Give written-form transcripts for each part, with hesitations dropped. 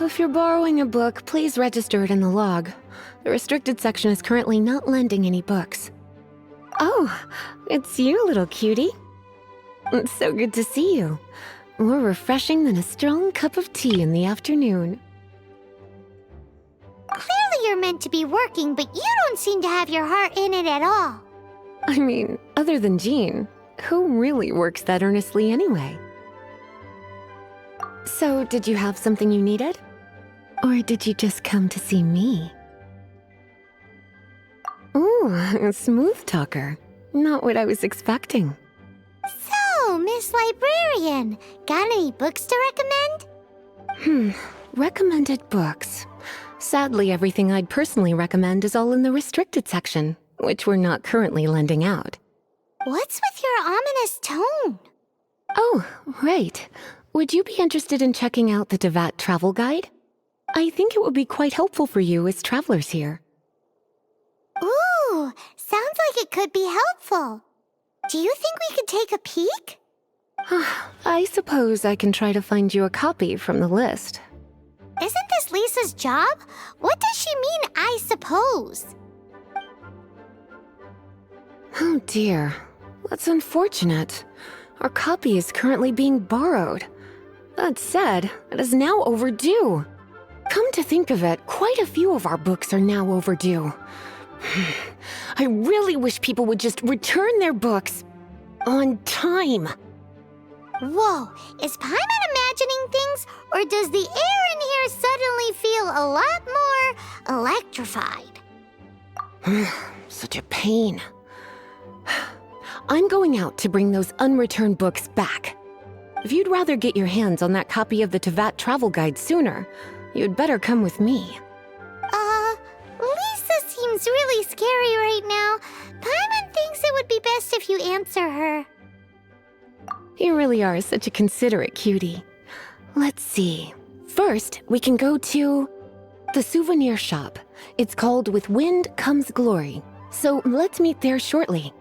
if you're borrowing a book, please register it in the log. The restricted section is currently not lending any books. Oh, it's you, little cutie. It's so good to see you. More refreshing than a strong cup of tea in the afternoon. Clearly you're meant to be working, but you don't seem to have your heart in it at all. I mean, other than Jean, who really works that earnestly anyway? So, did you have something you needed? Or did you just come to see me? Ooh, a smooth talker. Not what I was expecting. So, Miss Librarian, got any books to recommend? Recommended books. Sadly, everything I'd personally recommend is all in the restricted section, which we're not currently lending out. What's with your ominous tone? Oh, right. Would you be interested in checking out the DaVinci travel guide? I think it would be quite helpful for you as travelers here. Ooh, sounds like it could be helpful. Do you think we could take a peek? I suppose I can try to find you a copy from the list. Isn't this Lisa's job? What does she mean, I suppose? Oh dear, that's unfortunate. Our copy is currently being borrowed. That said, it is now overdue. Come to think of it, quite a few of our books are now overdue. I really wish people would just return their books on time. Whoa, is Paimon imagining things, or does the air in here suddenly feel a lot more electrified? Such a pain. I'm going out to bring those unreturned books back. If you'd rather get your hands on that copy of the DaVinci travel guide sooner, you'd better come with me. Lisa seems really scary right now. Paimon thinks it would be best if you answer her. You really are such a considerate cutie. Let's see. First, we can go to the souvenir shop. It's called With Wind Comes Glory. So let's meet there shortly.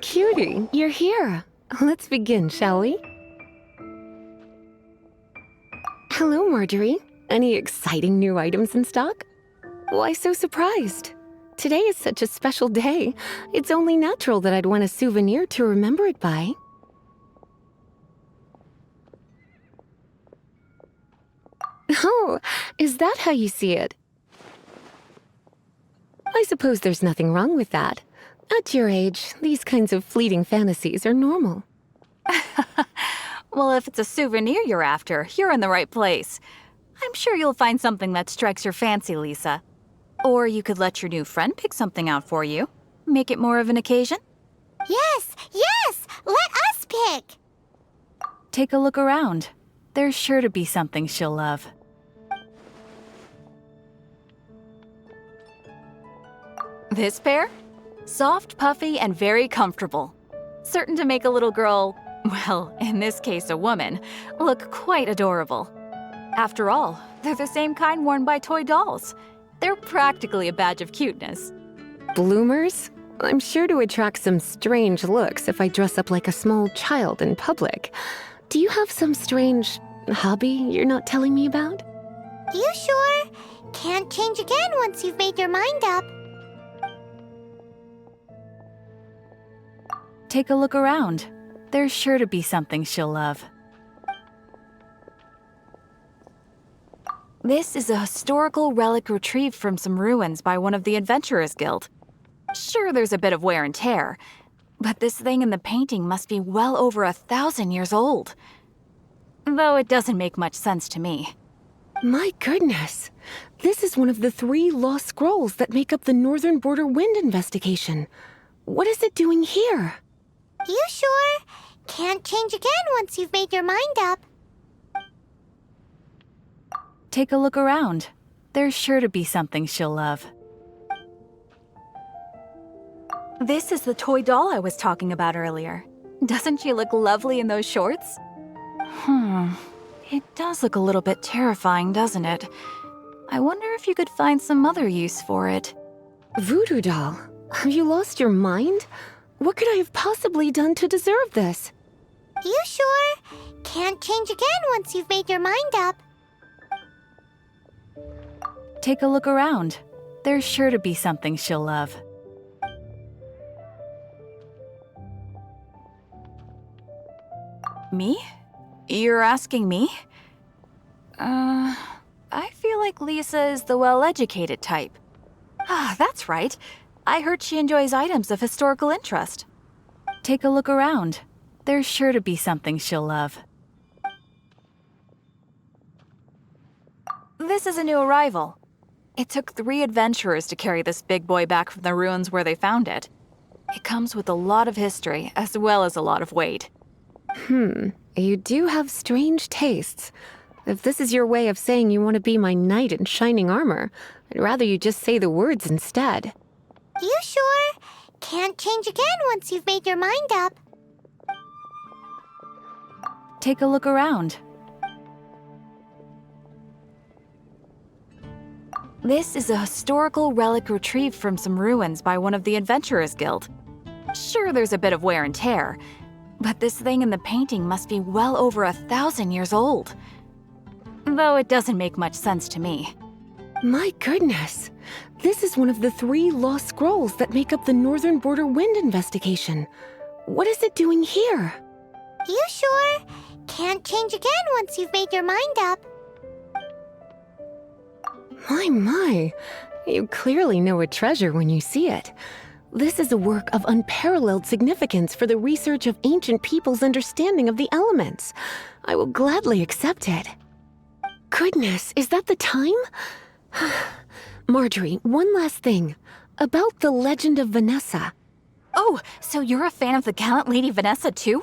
Cutie, you're here. Let's begin, shall we? Hello, Marjorie. Any exciting new items in stock? Why so surprised? Today is such a special day. It's only natural that I'd want a souvenir to remember it by. Oh, is that how you see it? I suppose there's nothing wrong with that. At your age, these kinds of fleeting fantasies are normal. Well, if it's a souvenir you're after, you're in the right place. I'm sure you'll find something that strikes your fancy, Lisa. Or you could let your new friend pick something out for you. Make it more of an occasion. Yes, let us pick. Take a look around. There's sure to be something she'll love. This pair? Soft, puffy, and very comfortable. Certain to make a little girl, well, in this case a woman, look quite adorable. After all, they're the same kind worn by toy dolls. They're practically a badge of cuteness. Bloomers? I'm sure to attract some strange looks if I dress up like a small child in public. Do you have some strange hobby you're not telling me about? You sure? Can't change again once you've made your mind up. Take a look around. There's sure to be something she'll love. This is a historical relic retrieved from some ruins by one of the Adventurers Guild. Sure, there's a bit of wear and tear, but this thing in the painting must be well over 1,000 years old. Though it doesn't make much sense to me. My goodness! This is one of the 3 lost scrolls that make up the Northern Border Wind investigation. What is it doing here? You sure? Can't change again once you've made your mind up. Take a look around. There's sure to be something she'll love. This is the toy doll I was talking about earlier. Doesn't she look lovely in those shorts? It does look a little bit terrifying, doesn't it? I wonder if you could find some other use for it. Voodoo doll, have you lost your mind? What could I have possibly done to deserve this? You sure? Can't change again once you've made your mind up. Take a look around. There's sure to be something she'll love. Me? You're asking me? I feel like Lisa is the well-educated type. Ah, that's right. I heard she enjoys items of historical interest. Take a look around. There's sure to be something she'll love. This is a new arrival. It took 3 adventurers to carry this big boy back from the ruins where they found it. It comes with a lot of history, as well as a lot of weight. You do have strange tastes. If this is your way of saying you want to be my knight in shining armor, I'd rather you just say the words instead. You sure? Can't change again once you've made your mind up. Take a look around. This is a historical relic retrieved from some ruins by one of the Adventurers Guild. Sure, there's a bit of wear and tear, but this thing in the painting must be well over 1,000 years old. Though it doesn't make much sense to me. My goodness. This is one of the 3 lost scrolls that make up the Northern Border Wind investigation. What is it doing here? You sure? Can't change again once you've made your mind up. My. You clearly know a treasure when you see it. This is a work of unparalleled significance for the research of ancient people's understanding of the elements. I will gladly accept it. Goodness, is that the time? Marjorie, one last thing. About the legend of Vanessa. Oh, so you're a fan of the gallant Lady Vanessa too?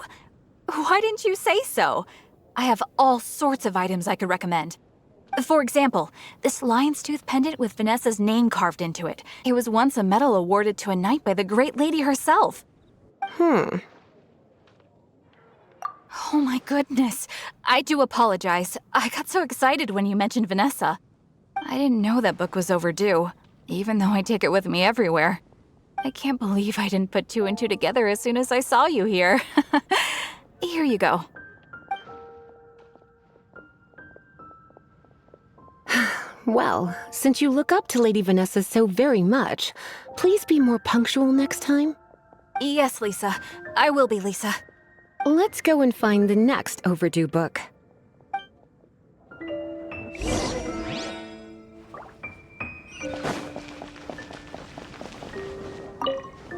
Why didn't you say so? I have all sorts of items I could recommend. For example, this lion's tooth pendant with Vanessa's name carved into it. It was once a medal awarded to a knight by the great lady herself. Oh my goodness. I do apologize. I got so excited when you mentioned Vanessa. I didn't know that book was overdue, even though I take it with me everywhere. I can't believe I didn't put 2 and 2 together as soon as I saw you here. Here you go. Well, since you look up to Lady Vanessa so very much, please be more punctual next time. Yes, Lisa. I will be, Lisa. Let's go and find the next overdue book.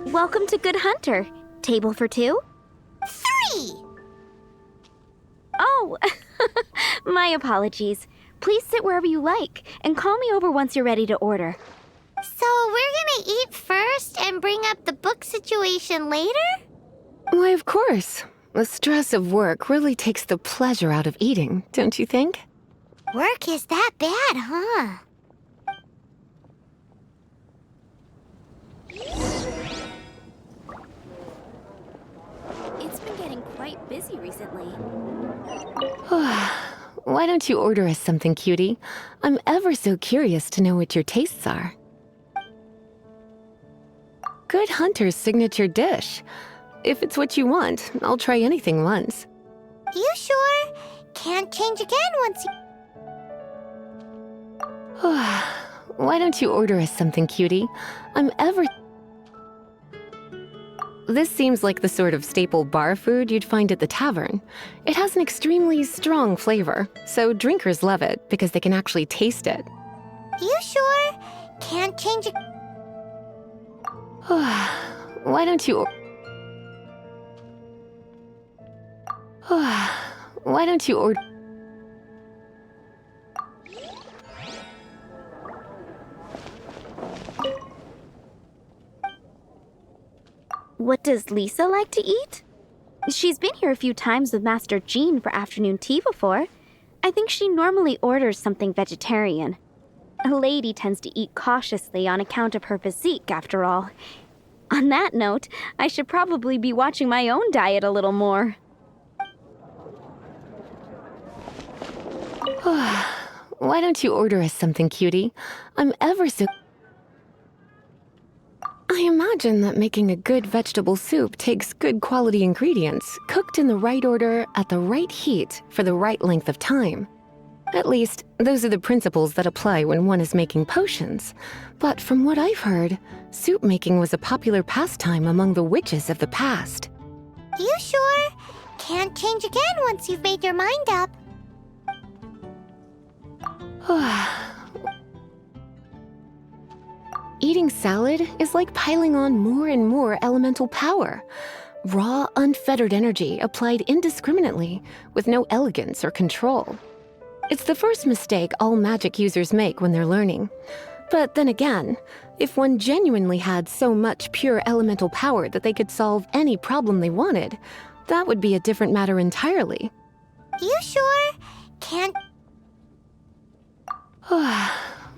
Welcome to Good Hunter. Table for 2? 3! Oh, my apologies. Please sit wherever you like, and call me over once you're ready to order. So we're gonna eat first and bring up the book situation later? Why, of course. The stress of work really takes the pleasure out of eating, don't you think? Work is that bad, huh? It's been getting quite busy recently. Why don't you order us something, cutie? I'm ever so curious to know what your tastes are. Good Hunter's signature dish. If it's what you want, I'll try anything once. You sure? Can't change again once you... Why don't you order us something, cutie? I'm ever... This seems like the sort of staple bar food you'd find at the tavern. It has an extremely strong flavor, so drinkers love it because they can actually taste it. You sure? Can't change it... Why don't you... Why don't you order... What does Lisa like to eat? She's been here a few times with Master Jean for afternoon tea before. I think she normally orders something vegetarian. A lady tends to eat cautiously on account of her physique, after all. On that note, I should probably be watching my own diet a little more. Why don't you order us something, cutie? I'm ever so... I imagine that making a good vegetable soup takes good quality ingredients, cooked in the right order, at the right heat, for the right length of time. At least, those are the principles that apply when one is making potions. But from what I've heard, soup making was a popular pastime among the witches of the past. You sure? Can't change again once you've made your mind up. Eating salad is like piling on more and more elemental power. Raw, unfettered energy applied indiscriminately, with no elegance or control. It's the first mistake all magic users make when they're learning. But then again, if one genuinely had so much pure elemental power that they could solve any problem they wanted, that would be a different matter entirely. You sure? Can't...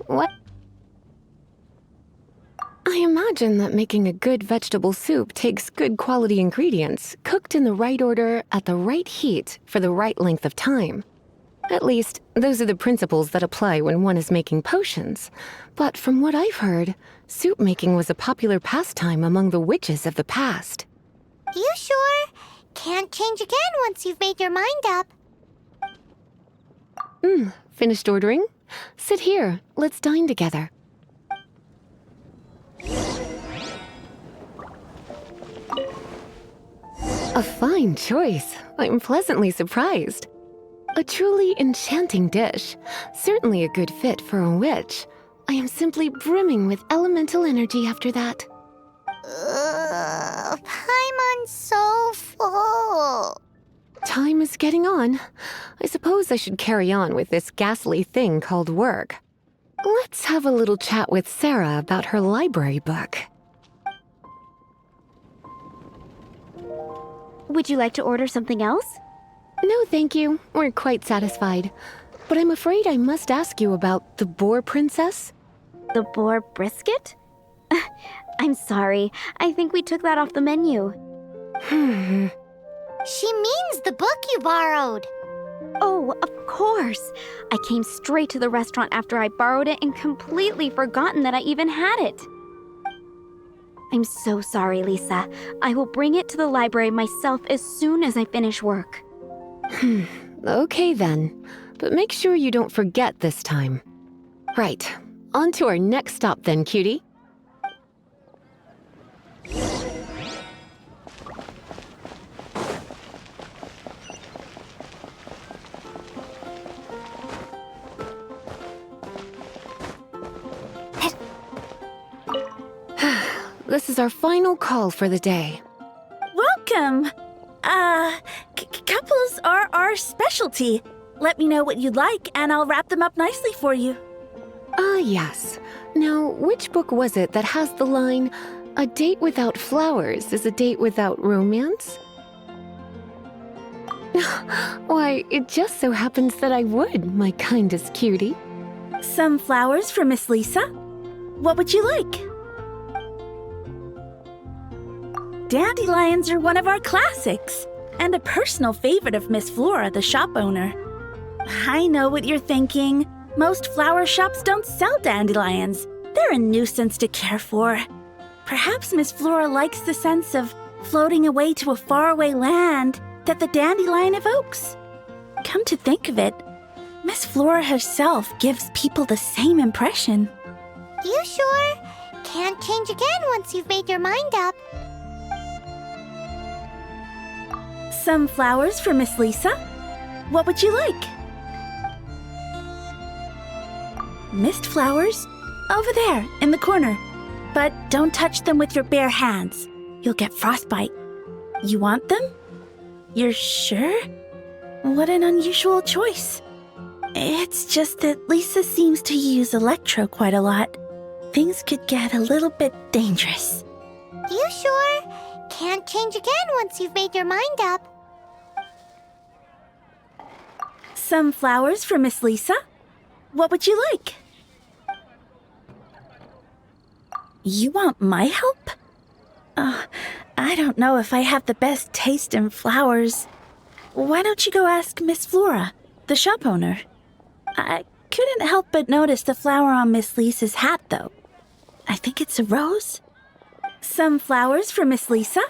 What? I imagine that making a good vegetable soup takes good quality ingredients, cooked in the right order, at the right heat, for the right length of time. At least, those are the principles that apply when one is making potions. But from what I've heard, soup making was a popular pastime among the witches of the past. You sure? Can't change again once you've made your mind up. Finished ordering? Sit here. Let's dine together. A fine choice. I'm pleasantly surprised. A truly enchanting dish. Certainly a good fit for a witch. I am simply brimming with elemental energy after that. Paimon's so full. Time is getting on. I suppose I should carry on with this ghastly thing called work. Let's have a little chat with Sarah about her library book. Would you like to order something else? No, thank you. We're quite satisfied. But I'm afraid I must ask you about the boar princess. The boar brisket? I'm sorry. I think we took that off the menu. She means the book you borrowed. Oh, of course. I came straight to the restaurant after I borrowed it and completely forgotten that I even had it. I'm so sorry, Lisa. I will bring it to the library myself as soon as I finish work. Okay then. But make sure you don't forget this time. Right. On to our next stop then, cutie. This is our final call for the day. Welcome! Couples are our specialty. Let me know what you'd like, and I'll wrap them up nicely for you. Yes. Now, which book was it that has the line, "A date without flowers is a date without romance"? Why, it just so happens that I would, my kindest cutie. Some flowers for Miss Lisa. What would you like? Dandelions are one of our classics, and a personal favorite of Miss Flora, the shop owner. I know what you're thinking. Most flower shops don't sell dandelions. They're a nuisance to care for. Perhaps Miss Flora likes the sense of floating away to a faraway land that the dandelion evokes. Come to think of it, Miss Flora herself gives people the same impression. You sure? Can't change again once you've made your mind up. Some flowers for Miss Lisa. What would you like? Mist flowers? Over there, in the corner. But don't touch them with your bare hands. You'll get frostbite. You want them? You're sure? What an unusual choice. It's just that Lisa seems to use electro quite a lot. Things could get a little bit dangerous. You sure? Can't change again once you've made your mind up. Some flowers for Miss Lisa. What would you like? You want my help? I don't know if I have the best taste in flowers. Why don't you go ask Miss Flora, the shop owner? I couldn't help but notice the flower on Miss Lisa's hat, though. I think it's a rose. Some flowers for Miss Lisa.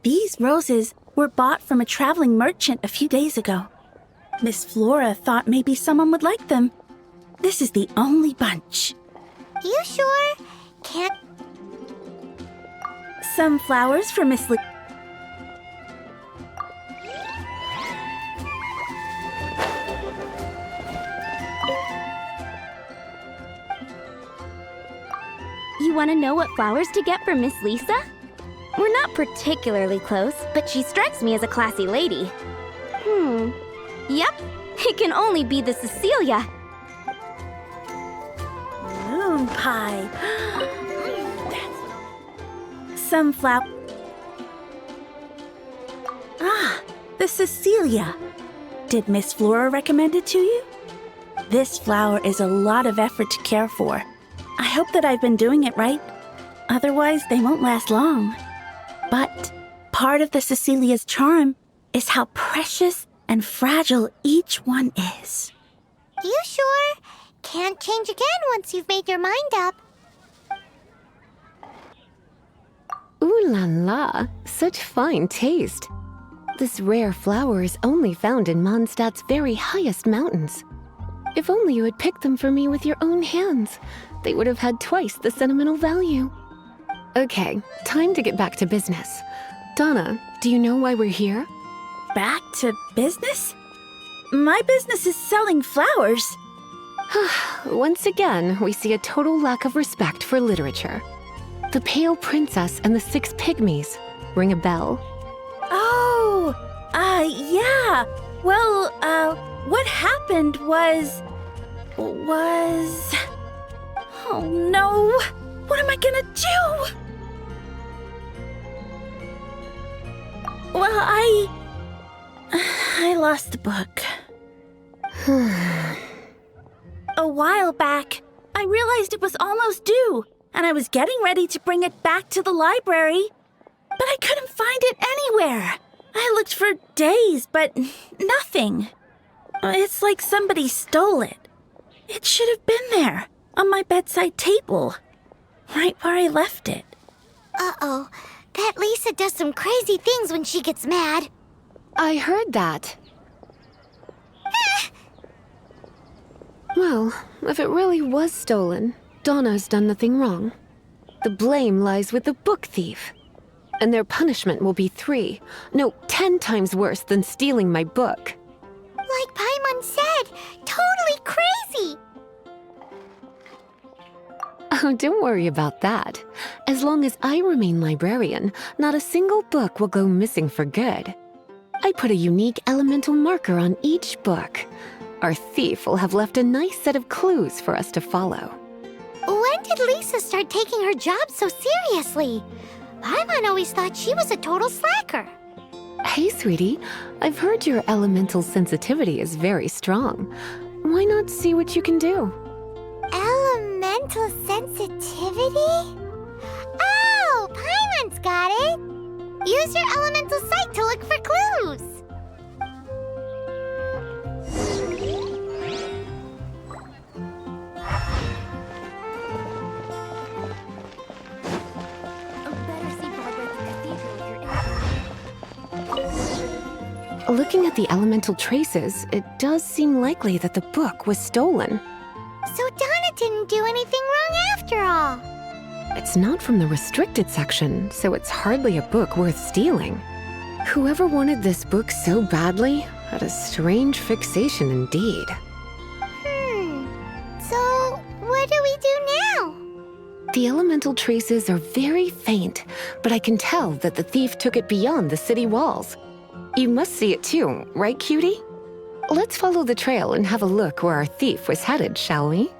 These roses were bought from a traveling merchant a few days ago. Miss Flora thought maybe someone would like them. This is the only bunch. You sure? Can't... Some flowers for Miss Lisa. You want to know what flowers to get for Miss Lisa? We're not particularly close, but she strikes me as a classy lady. Yep, it can only be the Cecilia. Moon pie. Some flower. Ah, the Cecilia. Did Miss Flora recommend it to you? This flower is a lot of effort to care for. I hope that I've been doing it right. Otherwise, they won't last long. But part of the Cecilia's charm is how precious and fragile each one is. You sure? Can't change again once you've made your mind up. Ooh la la, such fine taste. This rare flower is only found in Mondstadt's very highest mountains. If only you had picked them for me with your own hands, they would have had twice the sentimental value. Okay, time to get back to business. Donna, do you know why we're here? Back to business? My business is selling flowers. Once again, we see a total lack of respect for literature. The Pale Princess and the Six Pygmies. Ring a bell? Oh, yeah. Well, what happened was... Oh no! What am I gonna do? Well, I lost the book. A while back, I realized it was almost due, and I was getting ready to bring it back to the library, but I couldn't find it anywhere. I looked for days, but nothing. It's like somebody stole it. It should have been there, on my bedside table, right where I left it. Uh-oh. That Lisa does some crazy things when she gets mad. I heard that. Well, if it really was stolen, Donna's done nothing wrong. The blame lies with the book thief. And their punishment will be 10 times worse than stealing my book. Like Paimon said, totally crazy. Oh, don't worry about that. As long as I remain librarian, not a single book will go missing for good. I put a unique elemental marker on each book. Our thief will have left a nice set of clues for us to follow. When did Lisa start taking her job so seriously? Paimon always thought she was a total slacker. Hey, sweetie, I've heard your elemental sensitivity is very strong. Why not see what you can do? Elemental sensitivity? Oh, Paimon's got it! Use your elemental sight to look for clues! Looking at the elemental traces, it does seem likely that the book was stolen. So Donna didn't do anything wrong after all. It's not from the restricted section, so it's hardly a book worth stealing. Whoever wanted this book so badly had a strange fixation indeed. So what do we do now? The elemental traces are very faint, but I can tell that the thief took it beyond the city walls. You must see it too, right, cutie? Let's follow the trail and have a look where our thief was headed, shall we?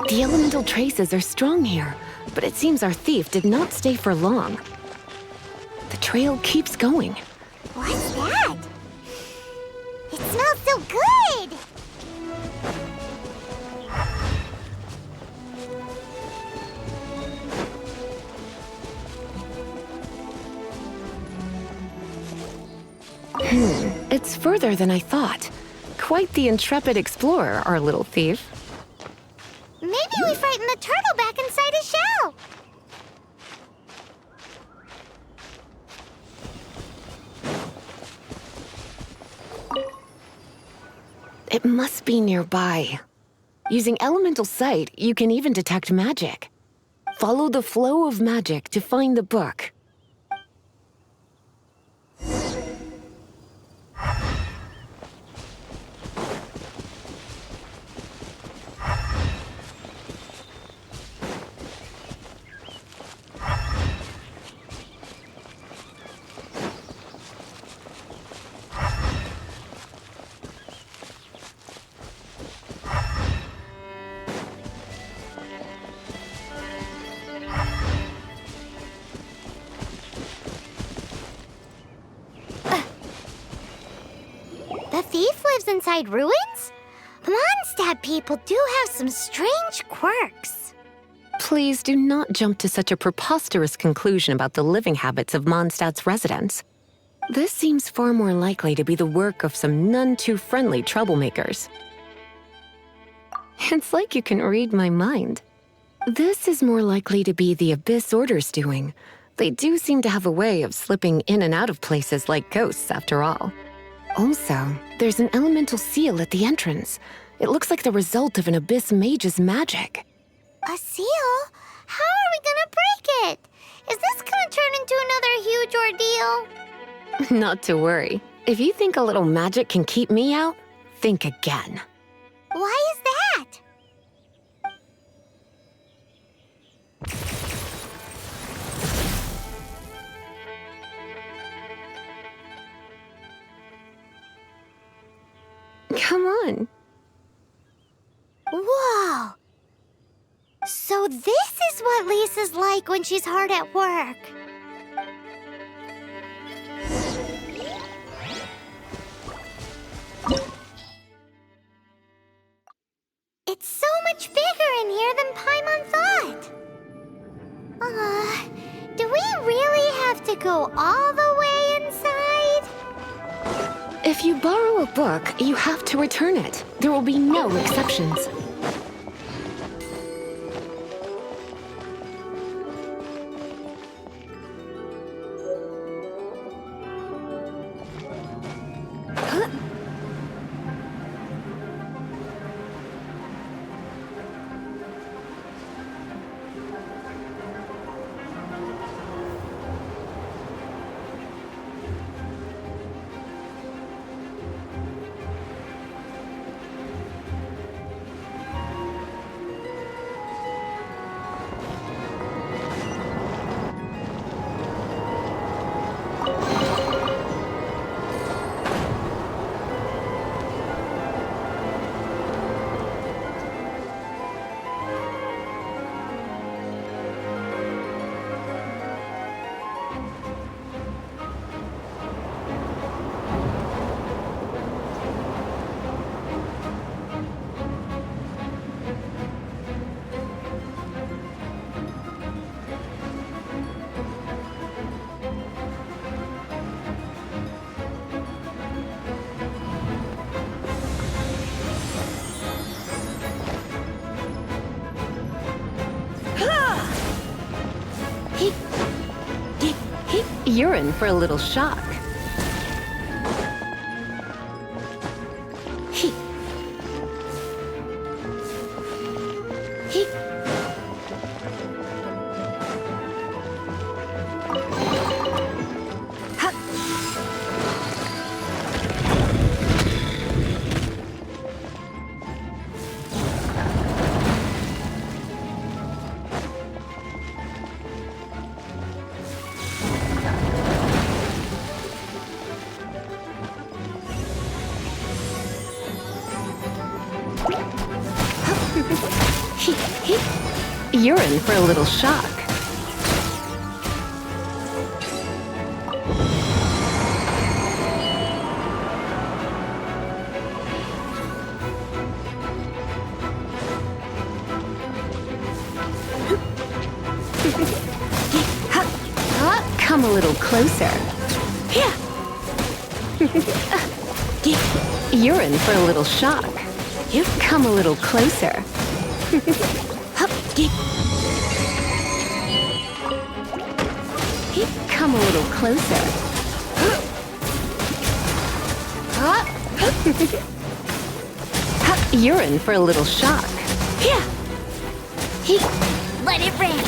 The elemental traces are strong here, but it seems our thief did not stay for long. The trail keeps going. What's that? It smells so good! It's further than I thought. Quite the intrepid explorer, our little thief. Maybe we frightened the turtle back inside his shell. It must be nearby. Using elemental sight, you can even detect magic. Follow the flow of magic to find the book. The thief lives inside ruins? The Mondstadt people do have some strange quirks. Please do not jump to such a preposterous conclusion about the living habits of Mondstadt's residents. This seems far more likely to be the work of some none-too-friendly troublemakers. It's like you can read my mind. This is more likely to be the Abyss Order's doing. They do seem to have a way of slipping in and out of places like ghosts, after all. Also, there's an elemental seal at the entrance. It looks like the result of an Abyss mage's magic. A seal? How are we gonna break it? Is this gonna turn into another huge ordeal? Not to worry. If you think a little magic can keep me out, think again. Why is that? Come on. Whoa! So this is what Lisa's like when she's hard at work. It's so much bigger in here than Paimon thought. Do we really have to go all the way inside? If you borrow a book, you have to return it. There will be no exceptions. You're in for a little shock. You're in for a little shock. Come a little closer. You're in for a little shock. Come a little closer. Come a little closer. You're in for a little shock. Let it rain.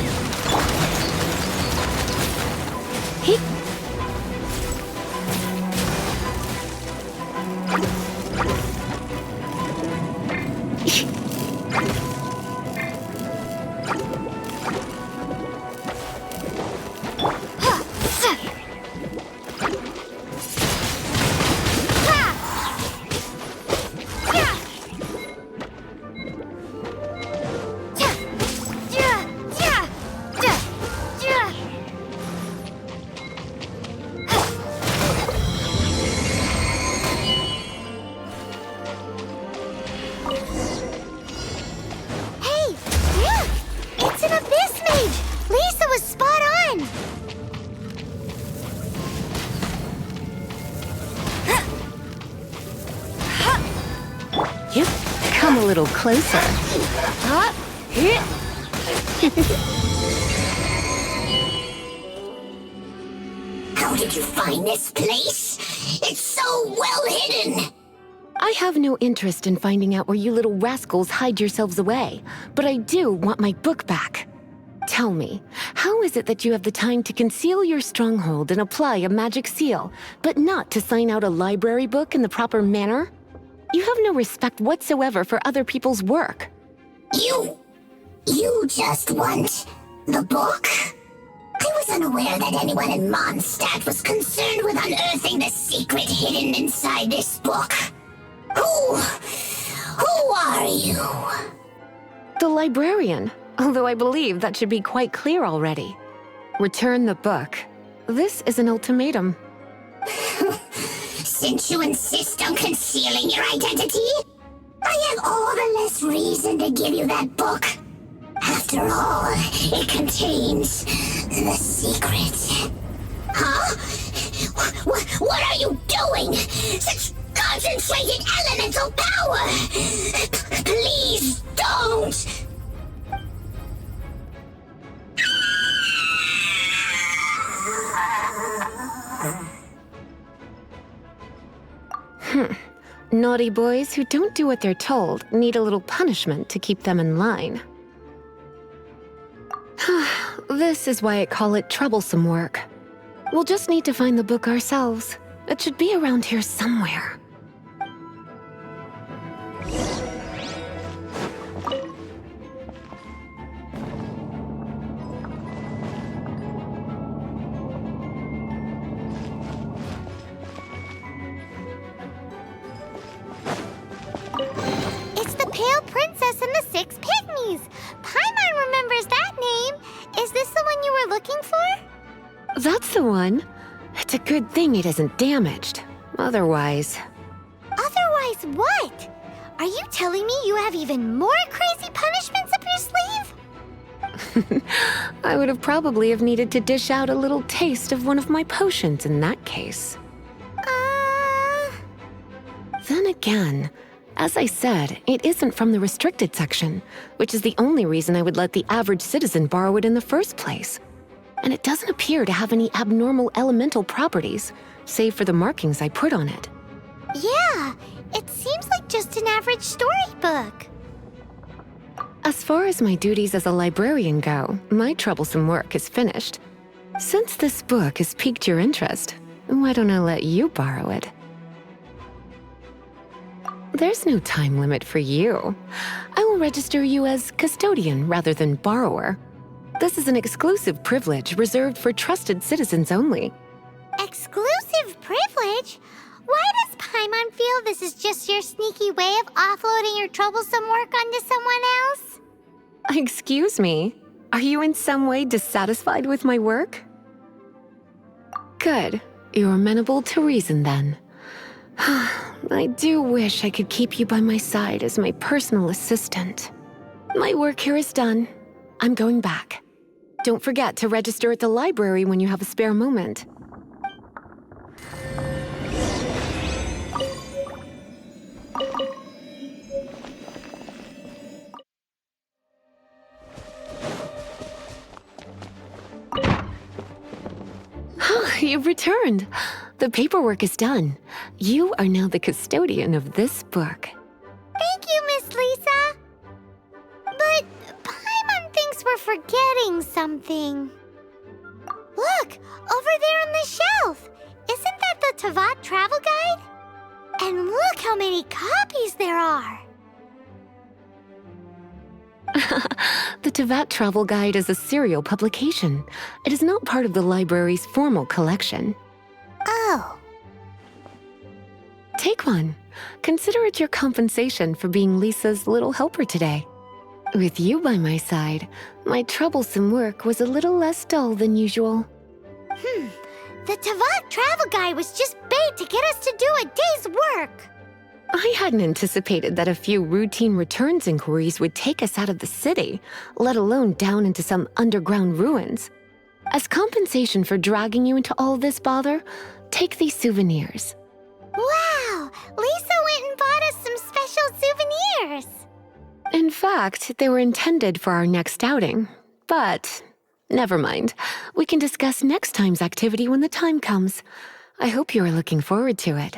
Come a little closer. How did you find this place? It's so well hidden. I have no interest in finding out where you little rascals hide yourselves away, but I do want my book back. Tell me, how is it that you have the time to conceal your stronghold and apply a magic seal, but not to sign out a library book in the proper manner? You have no respect whatsoever for other people's work. You just want the book? I was unaware that anyone in Mondstadt was concerned with unearthing the secret hidden inside this book. Who are you? The librarian, although I believe that should be quite clear already. Return the book. This is an ultimatum. Since you insist on concealing your identity, I have all the less reason to give you that book. After all, it contains the secret. Huh? What are you doing? Such concentrated elemental power! Please don't! Naughty boys who don't do what they're told need a little punishment to keep them in line. This is why I call it troublesome work. We'll just need to find the book ourselves. It should be around here somewhere. It's the Pale Princess and the Six Pygmies. Paimon remembers that name. Is this the one you were looking for? That's the one. It's a good thing it isn't damaged. Otherwise... Otherwise what? Are you telling me you have even more crazy punishments up your sleeve? I would have probably have needed to dish out a little taste of one of my potions in that case. Then again, as I said, it isn't from the restricted section, which is the only reason I would let the average citizen borrow it in the first place. And it doesn't appear to have any abnormal elemental properties, save for the markings I put on it. Yeah, it seems like just an average storybook. As far as my duties as a librarian go, my troublesome work is finished. Since this book has piqued your interest, why don't I let you borrow it? There's no time limit for you. I will register you as custodian rather than borrower. This is an exclusive privilege reserved for trusted citizens only. Exclusive privilege? Why does Paimon feel this is just your sneaky way of offloading your troublesome work onto someone else? Excuse me, are you in some way dissatisfied with my work? Good. You're amenable to reason then. I do wish I could keep you by my side as my personal assistant. My work here is done. I'm going back. Don't forget to register at the library when you have a spare moment. You've returned. The paperwork is done. You are now the custodian of this book. Thank you, Miss Lisa. But Paimon thinks we're forgetting something. Look, over there on the shelf. Isn't that the Teyvat travel guide? And look how many copies there are. The Teyvat Travel Guide is a serial publication. It is not part of the library's formal collection. Oh. Take one. Consider it your compensation for being Lisa's little helper today. With you by my side, my troublesome work was a little less dull than usual. The Teyvat travel guide was just bait to get us to do a day's work. I hadn't anticipated that a few routine returns inquiries would take us out of the city, let alone down into some underground ruins. As compensation for dragging you into all this bother, take these souvenirs. Wow! Lisa went and bought us some special souvenirs. In fact, they were intended for our next outing. But never mind. We can discuss next time's activity when the time comes. I hope you are looking forward to it.